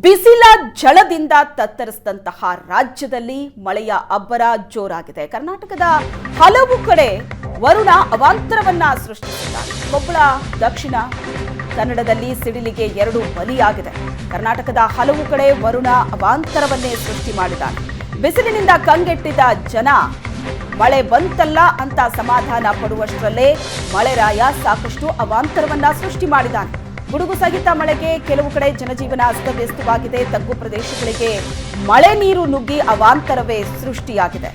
ಬಿಸಿಲ ಝಳದಿಂದ ತತ್ತರಿಸಿದಂತಹ ರಾಜ್ಯದಲ್ಲಿ ಮಳೆಯ ಅಬ್ಬರ ಜೋರಾಗಿದೆ. ಕರ್ನಾಟಕದ ಹಲವು ಕಡೆ ವರುಣ ಅವಾಂತರವನ್ನ ಸೃಷ್ಟಿಸಿದ್ದಾರೆ. ಕೊಪ್ಪಳ, ದಕ್ಷಿಣ ಕನ್ನಡದಲ್ಲಿ ಸಿಡಿಲಿಗೆ 2 ಬಲಿಯಾಗಿದೆ. ಕರ್ನಾಟಕದ ಹಲವು ಕಡೆ ವರುಣ ಅವಾಂತರವನ್ನೇ ಸೃಷ್ಟಿ ಮಾಡಿದ್ದಾನೆ. ಬಿಸಿಲಿನಿಂದ ಕಂಗೆಟ್ಟಿದ್ದ ಜನ ಮಳೆ ಬಂತಲ್ಲ ಅಂತ ಸಮಾಧಾನ ಪಡುವಷ್ಟರಲ್ಲೇ ಮಳೆರಾಯ ಸಾಕಷ್ಟು ಅವಾಂತರವನ್ನ ಸೃಷ್ಟಿ ಮಾಡಿದ್ದಾನೆ. ಗುಡುಗು ಸಹಿತ ಮಳೆಗೆ ಕೆಲವು ಕಡೆ ಜನಜೀವನ ಅಸ್ತವ್ಯಸ್ತವಾಗಿದೆ. ತಗ್ಗು ಪ್ರದೇಶಗಳಿಗೆ ಮಳೆ ನೀರು ನುಗ್ಗಿ ಅವಾಂತರವೇ ಸೃಷ್ಟಿಯಾಗಿದೆ.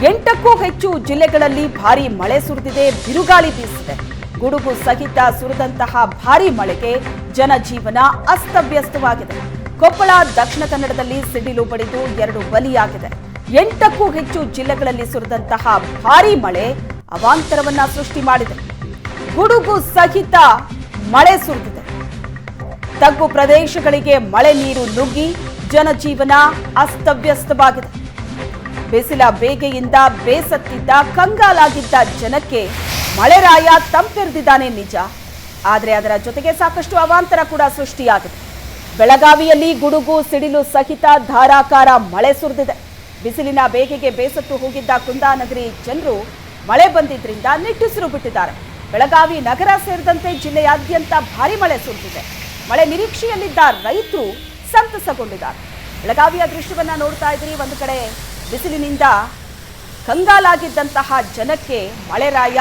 8ಕ್ಕೂ ಹೆಚ್ಚು ಜಿಲ್ಲೆಗಳಲ್ಲಿ ಭಾರೀ ಮಳೆ ಸುರಿದಿದೆ, ಬಿರುಗಾಳಿ ಬೀಸಿದೆ. ಗುಡುಗು ಸಹಿತ ಸುರಿದಂತಹ ಭಾರೀ ಮಳೆಗೆ ಜನಜೀವನ ಅಸ್ತವ್ಯಸ್ತವಾಗಿದೆ. ಕೊಪ್ಪಳ, ದಕ್ಷಿಣ ಕನ್ನಡದಲ್ಲಿ ಸಿಡಿಲು ಬಡಿದು 2 ಬಲಿಯಾಗಿದೆ. 8ಕ್ಕೂ ಹೆಚ್ಚು ಜಿಲ್ಲೆಗಳಲ್ಲಿ ಸುರಿದಂತಹ ಭಾರೀ ಮಳೆ ಅವಾಂತರವನ್ನ ಸೃಷ್ಟಿ ಮಾಡಿದೆ. ಗುಡುಗು ಸಹಿತ ಮಳೆ ಸುರಿದಿದೆ. ತಗ್ಗು ಪ್ರದೇಶಗಳಿಗೆ ಮಳೆ ನೀರು ನುಗ್ಗಿ ಜನಜೀವನ ಅಸ್ತವ್ಯಸ್ತವಾಗಿದೆ. ಬಿಸಿಲ ಬೇಗೆಯಿಂದ ಬೇಸತ್ತಿದ್ದ, ಕಂಗಾಲಾಗಿದ್ದ ಜನಕ್ಕೆ ಮಳೆರಾಯ ತಂಪೆರೆದಿದ್ದಾನೆ ನಿಜ. ಆದರೆ ಅದರ ಜೊತೆಗೆ ಸಾಕಷ್ಟು ಅವಾಂತರ ಕೂಡ ಸೃಷ್ಟಿಯಾಗಿದೆ. ಬೆಳಗಾವಿಯಲ್ಲಿ ಗುಡುಗು ಸಿಡಿಲು ಸಹಿತ ಧಾರಾಕಾರ ಮಳೆ ಸುರಿದಿದೆ. ಬಿಸಿಲಿನ ಬೇಗೆಗೆ ಬೇಸತ್ತು ಹೋಗಿದ್ದ ಕುಂದಾನಗರಿ ಜನರು ಮಳೆ ಬಂದಿದ್ರಿಂದ ನಿಟ್ಟುಸಿರು ಬಿಟ್ಟಿದ್ದಾರೆ. ಬೆಳಗಾವಿ ನಗರ ಸೇರಿದಂತೆ ಜಿಲ್ಲೆಯಾದ್ಯಂತ ಭಾರಿ ಮಳೆ ಸುರಿದಿದೆ. ಮಳೆ ನಿರೀಕ್ಷೆಯಲ್ಲಿದ್ದ ರೈತರು ಸಂತಸಗೊಂಡಿದ್ದಾರೆ. ಬೆಳಗಾವಿಯ ದೃಶ್ಯವನ್ನ ನೋಡ್ತಾ ಇದ್ರಿ. ಒಂದು ಕಡೆ ಬಿಸಿಲಿನಿಂದ ಕಂಗಾಲಾಗಿದ್ದಂತಹ ಜನಕ್ಕೆ ಮಳೆರಾಯ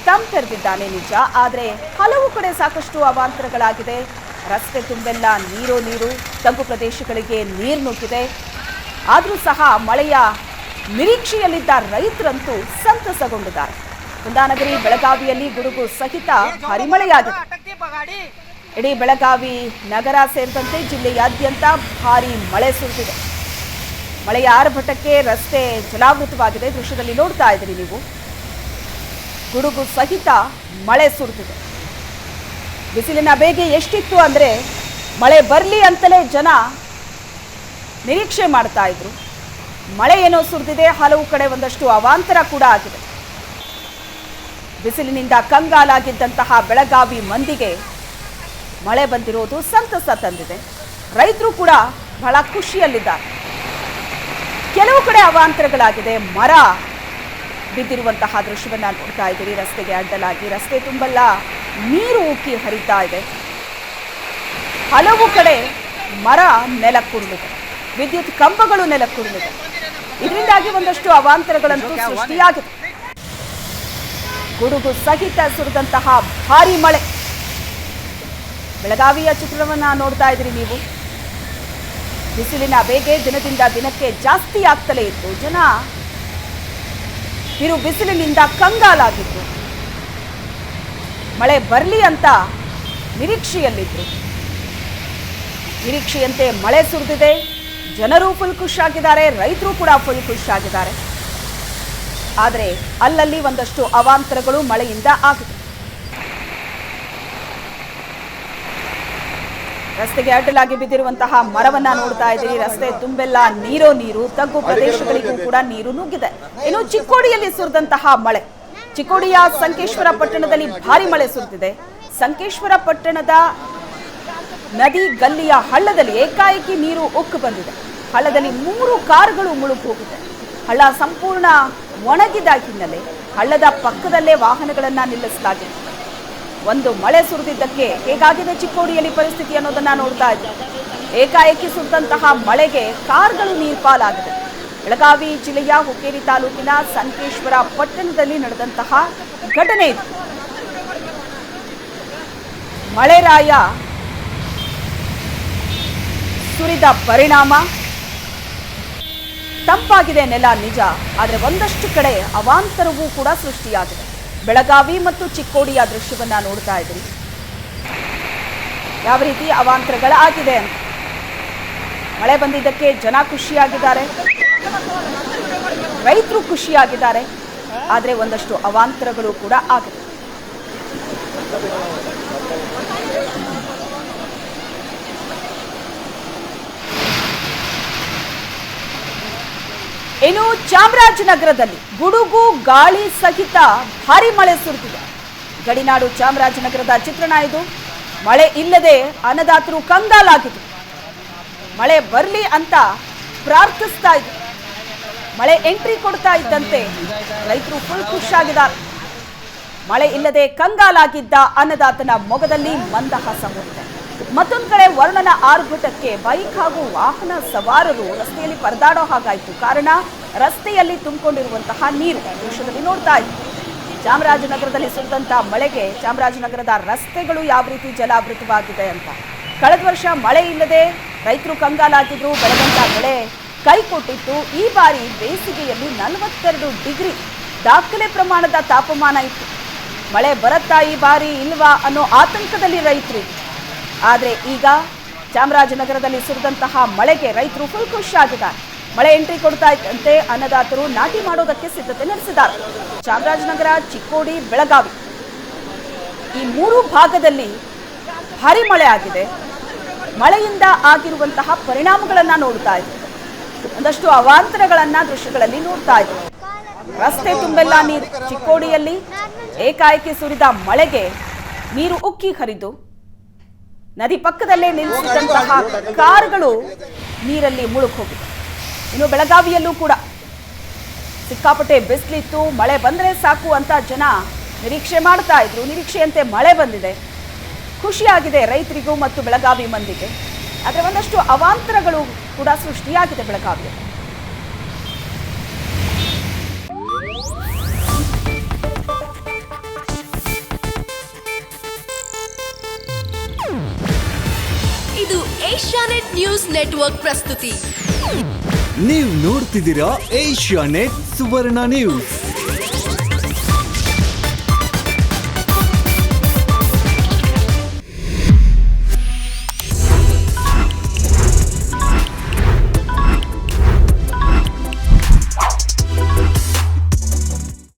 ತಂಪೆರೆದಿದ್ದಾನೆ ನಿಜ. ಆದರೆ ಹಲವು ಕಡೆ ಸಾಕಷ್ಟು ಅವಾಂತರಗಳಾಗಿದೆ. ರಸ್ತೆ ತುಂಬೆಲ್ಲ ನೀರು, ತಗ್ಗು ಪ್ರದೇಶಗಳಿಗೆ ನೀರು ನುಗ್ಗಿದೆ. ಆದರೂ ಸಹ ಮಳೆಯ ನಿರೀಕ್ಷೆಯಲ್ಲಿದ್ದ ರೈತರಂತೂ ಸಂತಸಗೊಂಡಿದ್ದಾರೆ. ಕುಂದಾನಗರಿ, ಬೆಳಗಾವಿಯಲ್ಲಿ ಗುಡುಗು ಸಹಿತ ಭಾರಿ ಮಳೆಯಾಗಿದೆ. ಇಡೀ ಬೆಳಗಾವಿ ನಗರ ಸೇರಿದಂತೆ ಜಿಲ್ಲೆಯಾದ್ಯಂತ ಭಾರಿ ಮಳೆ ಸುರಿದಿದೆ. ಮಳೆಯ ಆರ್ಭಟಕ್ಕೆ ರಸ್ತೆ ಜಲಾವೃತವಾಗಿದೆ. ದೃಶ್ಯದಲ್ಲಿ ನೋಡ್ತಾ ಇದ್ದೀರಿ ನೀವು. ಗುಡುಗು ಸಹಿತ ಮಳೆ ಸುರಿದಿದೆ. ಬಿಸಿಲಿನ ಬೇಗೆ ಎಷ್ಟಿತ್ತು ಅಂದರೆ ಮಳೆ ಬರಲಿ ಅಂತಲೇ ಜನ ನಿರೀಕ್ಷೆ ಮಾಡ್ತಾ ಇದ್ರು. ಮಳೆ ಏನೋ ಸುರಿದಿದೆ. ಹಲವು ಕಡೆ ಒಂದಷ್ಟು ಅವಾಂತರ ಕೂಡ ಆಗಿದೆ. ಬಿಸಿಲಿನಿಂದ ಕಂಗಾಲಾಗಿದ್ದಂತಹ ಬೆಳಗಾವಿ ಮಂದಿಗೆ ಮಳೆ ಬಂದಿರೋದು ಸಂತಸ ತಂದಿದೆ. ರೈತರು ಕೂಡ ಬಹಳ ಖುಷಿಯಲ್ಲಿದ್ದಾರೆ. ಕೆಲವು ಕಡೆ ಅವಾಂತರಗಳಾಗಿದೆ. ಮರ ಬಿದ್ದಿರುವಂತಹ ದೃಶ್ಯವನ್ನ ನೋಡ್ತಾ ಇದ್ದೀರಿ. ರಸ್ತೆಗೆ ಅಡ್ಡಲಾಗಿ ರಸ್ತೆ ತುಂಬೆಲ್ಲ ನೀರು ಉಕ್ಕಿ ಹರಿತಾ ಇದೆ. ಹಲವು ಕಡೆ ಮರ ನೆಲಕ್ಕುರುಳಿದೆ, ವಿದ್ಯುತ್ ಕಂಬಗಳು ನೆಲಕ್ಕುರುಳಿದೆ. ಇದರಿಂದಾಗಿ ಒಂದಷ್ಟು ಅವಾಂತರಗಳಂತೂ ಸೃಷ್ಟಿಯಾಗಿದೆ. ಗುಡುಗು ಸಹಿತ ಸುರಿದಂತಹ ಭಾರಿ ಮಳೆ. ಬೆಳಗಾವಿಯ ಚಿತ್ರವನ್ನ ನೋಡ್ತಾ ಇದ್ರಿ ನೀವು. ಬಿಸಿಲಿನ ಬೇಗೆ ದಿನದಿಂದ ದಿನಕ್ಕೆ ಜಾಸ್ತಿ ಆಗ್ತಲೇ ಇತ್ತು. ಜನ ಬಿಸಿಲಿನಿಂದ ಕಂಗಾಲಾಗಿದ್ರು. ಮಳೆ ಬರಲಿ ಅಂತ ನಿರೀಕ್ಷೆಯಲ್ಲಿದ್ರು. ನಿರೀಕ್ಷೆಯಂತೆ ಮಳೆ ಸುರಿದಿದೆ. ಜನರು ಫುಲ್ ಖುಷಿಯಾಗಿದ್ದಾರೆ, ರೈತರು ಕೂಡ ಫುಲ್ ಖುಷಿಯಾಗಿದ್ದಾರೆ. ಆದರೆ ಅಲ್ಲಲ್ಲಿ ಒಂದಷ್ಟು ಅವಾಂತರಗಳು ಮಳೆಯಿಂದ ಆಗಿದೆ. ರಸ್ತೆಗೆ ಅಡ್ಡಲಾಗಿ ಬಿದ್ದಿರುವಂತಹ ಮರವನ್ನ ನೋಡ್ತಾ ಇದ್ದೀರಿ. ರಸ್ತೆ ತುಂಬೆಲ್ಲ ನೀರು, ತಗ್ಗು ಪ್ರದೇಶಗಳಿಗೂ ಕೂಡ ನೀರು ನುಗ್ಗಿದೆ. ಇನ್ನು ಚಿಕ್ಕೋಡಿಯಲ್ಲಿ ಸುರಿದಂತಹ ಮಳೆ. ಚಿಕ್ಕೋಡಿಯ ಸಂಕೇಶ್ವರ ಪಟ್ಟಣದಲ್ಲಿ ಭಾರಿ ಮಳೆ ಸುರಿದಿದೆ. ಸಂಕೇಶ್ವರ ಪಟ್ಟಣದ ನದಿ ಗಲ್ಲಿಯ ಹಳ್ಳದಲ್ಲಿ ಏಕಾಏಕಿ ನೀರು ಉಕ್ಕು ಬಂದಿದೆ. ಹಳ್ಳದಲ್ಲಿ 3 ಕಾರುಗಳು ಮುಳುಗಿ ಹೋಗಿದೆ. ಹಳ್ಳ ಸಂಪೂರ್ಣ ಒಣಗಿದ ಹಿನ್ನೆಲೆ ಹಳ್ಳದ ಪಕ್ಕದಲ್ಲೇ ವಾಹನಗಳನ್ನ ನಿಲ್ಲಿಸಲಾಗಿದೆ. ಒಂದು ಮಳೆ ಸುರಿದಿದ್ದಕ್ಕೆ ಹೇಗಾಗಿದೆ ಚಿಕ್ಕೋಡಿಯಲ್ಲಿ ಪರಿಸ್ಥಿತಿ ಅನ್ನೋದನ್ನ ನೋಡ್ತಾ ಇದ್ದೀವಿ. ಏಕಾಏಕಿ ಸುರಿದಂತಹ ಮಳೆಗೆ ಕಾರ್ಗಳು ನೀರ್ಪಾಲಾಗಿದೆ. ಬೆಳಗಾವಿ ಜಿಲ್ಲೆಯ ಹುಕ್ಕೇರಿ ತಾಲೂಕಿನ ಸಂಕೇಶ್ವರ ಪಟ್ಟಣದಲ್ಲಿ ನಡೆದಂತಹ ಘಟನೆ ಇದು. ಮಳೆರಾಯ ಸುರಿದ ಪರಿಣಾಮ ತಂಪಾಗಿದೆ ನೆಲ ನಿಜ. ಆದರೆ ಒಂದಷ್ಟು ಕಡೆ ಅವಾಂತರವೂ ಕೂಡ ಸೃಷ್ಟಿಯಾಗಿದೆ. ಬೆಳಗಾವಿ ಮತ್ತು ಚಿಕ್ಕೋಡಿಯ ದೃಶ್ಯವನ್ನ ನೋಡ್ತಾ ಇದ್ದೀರಿ. ಯಾವ ರೀತಿ ಅವಾಂತರಗಳಾಗಿದೆ ಅಂತ. ಮಳೆ ಬಂದಿದ್ದಕ್ಕೆ ಜನ ಖುಷಿಯಾಗಿದ್ದಾರೆ, ರೈತರು ಖುಷಿಯಾಗಿದ್ದಾರೆ. ಆದರೆ ಒಂದಷ್ಟು ಅವಾಂತರಗಳು ಕೂಡ ಆಗಿದೆ. ಇನ್ನು ಚಾಮರಾಜನಗರದಲ್ಲಿ ಗುಡುಗು ಗಾಳಿ ಸಹಿತ ಭಾರಿ ಮಳೆ ಸುರಿದಿದೆ. ಗಡಿನಾಡು ಚಾಮರಾಜನಗರದ ಚಿತ್ರಣ ಇದು. ಮಳೆ ಇಲ್ಲದೆ ಅನ್ನದಾತರು ಕಂಗಾಲಾಗಿದ್ರು. ಮಳೆ ಬರಲಿ ಅಂತ ಪ್ರಾರ್ಥಿಸ್ತಾ ಇದ್ರು. ಮಳೆ ಎಂಟ್ರಿ ಕೊಡ್ತಾ ಇದ್ದಂತೆ ರೈತರು ಫುಲ್ ಖುಷಿಯಾಗಿದ್ದಾರೆ. ಮಳೆ ಇಲ್ಲದೆ ಕಂಗಾಲಾಗಿದ್ದ ಅನ್ನದಾತನ ಮೊಗದಲ್ಲಿ ಮಂದಹಾಸ ಮೂಡಿದೆ. ಮತ್ತೊಂದು ಕಡೆ ವರುಣನ ಆರ್ಭಟಕ್ಕೆ ಬೈಕ್ ಹಾಗೂ ವಾಹನ ಸವಾರರು ರಸ್ತೆಯಲ್ಲಿ ಪರದಾಡೋ ಹಾಗಾಯಿತು. ಕಾರಣ ರಸ್ತೆಯಲ್ಲಿ ತುಂಬಿಕೊಂಡಿರುವಂತಹ ನೀರು ದೃಶ್ಯದಲ್ಲಿ ನೋಡ್ತಾ ಇತ್ತು. ಚಾಮರಾಜನಗರದಲ್ಲಿ ಸುರಿದಂತಹ ಮಳೆಗೆ ಚಾಮರಾಜನಗರದ ರಸ್ತೆಗಳು ಯಾವ ರೀತಿ ಜಲಾವೃತವಾಗಿದೆ ಅಂತ. ಕಳೆದ ವರ್ಷ ಮಳೆ ಇಲ್ಲದೆ ರೈತರು ಕಂಗಾಲಾಗಿದ್ರು. ಬೆಳೆದಂತ ಬೆಳೆ ಕೈ ಕೊಟ್ಟಿತ್ತು. ಈ ಬಾರಿ ಬೇಸಿಗೆಯಲ್ಲಿ 42 ಡಿಗ್ರಿ ದಾಖಲೆ ಪ್ರಮಾಣದ ತಾಪಮಾನ ಇತ್ತು. ಮಳೆ ಬರುತ್ತಾ ಈ ಬಾರಿ ಇಲ್ವಾ ಅನ್ನೋ ಆತಂಕದಲ್ಲಿ ರೈತರು. ಆದರೆ ಈಗ ಚಾಮರಾಜನಗರದಲ್ಲಿ ಸುರಿದಂತಹ ಮಳೆಗೆ ರೈತರು ಫುಲ್ ಖುಷಿಯಾಗಿದ್ದಾರೆ. ಮಳೆ ಎಂಟ್ರಿ ಕೊಡ್ತಾ ಇದ್ದಂತೆ ಅನ್ನದಾತರು ನಾಟಿ ಮಾಡೋದಕ್ಕೆ ಸಿದ್ಧತೆ ನಡೆಸಿದ್ದಾರೆ. ಚಾಮರಾಜನಗರ, ಚಿಕ್ಕೋಡಿ, ಬೆಳಗಾವಿ ಈ 3 ಭಾಗದಲ್ಲಿ ಭಾರಿ ಮಳೆ ಆಗಿದೆ. ಮಳೆಯಿಂದ ಆಗಿರುವಂತಹ ಪರಿಣಾಮಗಳನ್ನ ನೋಡ್ತಾ ಇದ್ದೀವಿ. ಒಂದಷ್ಟು ಅವಾಂತರಗಳನ್ನ ದೃಶ್ಯಗಳಲ್ಲಿ ನೋಡ್ತಾ ಇದ್ದೀವಿ. ರಸ್ತೆ ತುಂಬೆಲ್ಲ ನೀರು. ಚಿಕ್ಕೋಡಿಯಲ್ಲಿ ಏಕಾಏಕಿ ಸುರಿದ ಮಳೆಗೆ ನೀರು ಉಕ್ಕಿ ಹರಿದು ನದಿ ಪಕ್ಕದಲ್ಲೇ ನಿಲ್ಲಿಸಿದಂತಹ ಕಾರುಗಳು ನೀರಲ್ಲಿ ಮುಳುಗಿ ಹೋಗಿದೆ. ಇನ್ನು ಬೆಳಗಾವಿಯಲ್ಲೂ ಕೂಡ ಸಿಕ್ಕಾಪಟ್ಟೆ ಬಿಸಿಲಿತ್ತು. ಮಳೆ ಬಂದರೆ ಸಾಕು ಅಂತ ಜನ ನಿರೀಕ್ಷೆ ಮಾಡ್ತಾ ಇದ್ರು. ನಿರೀಕ್ಷೆಯಂತೆ ಮಳೆ ಬಂದಿದೆ. ಖುಷಿಯಾಗಿದೆ ರೈತರಿಗೂ ಮತ್ತು ಬೆಳಗಾವಿ ಮಂದಿಗೆ. ಆದರೆ ಒಂದಷ್ಟು ಅವಾಂತರಗಳು ಕೂಡ ಸೃಷ್ಟಿಯಾಗಿದೆ ಬೆಳಗಾವಿಯಲ್ಲಿ. ಇದು ಏಷ್ಯಾನೆಟ್ ನ್ಯೂಸ್ ನೆಟ್ವರ್ಕ್ ಪ್ರಸ್ತುತಿ. ನೀವು ನೋಡ್ತಿದ್ದೀರಾ ಏಷ್ಯಾನೆಟ್ ಸುವರ್ಣ ನ್ಯೂಸ್.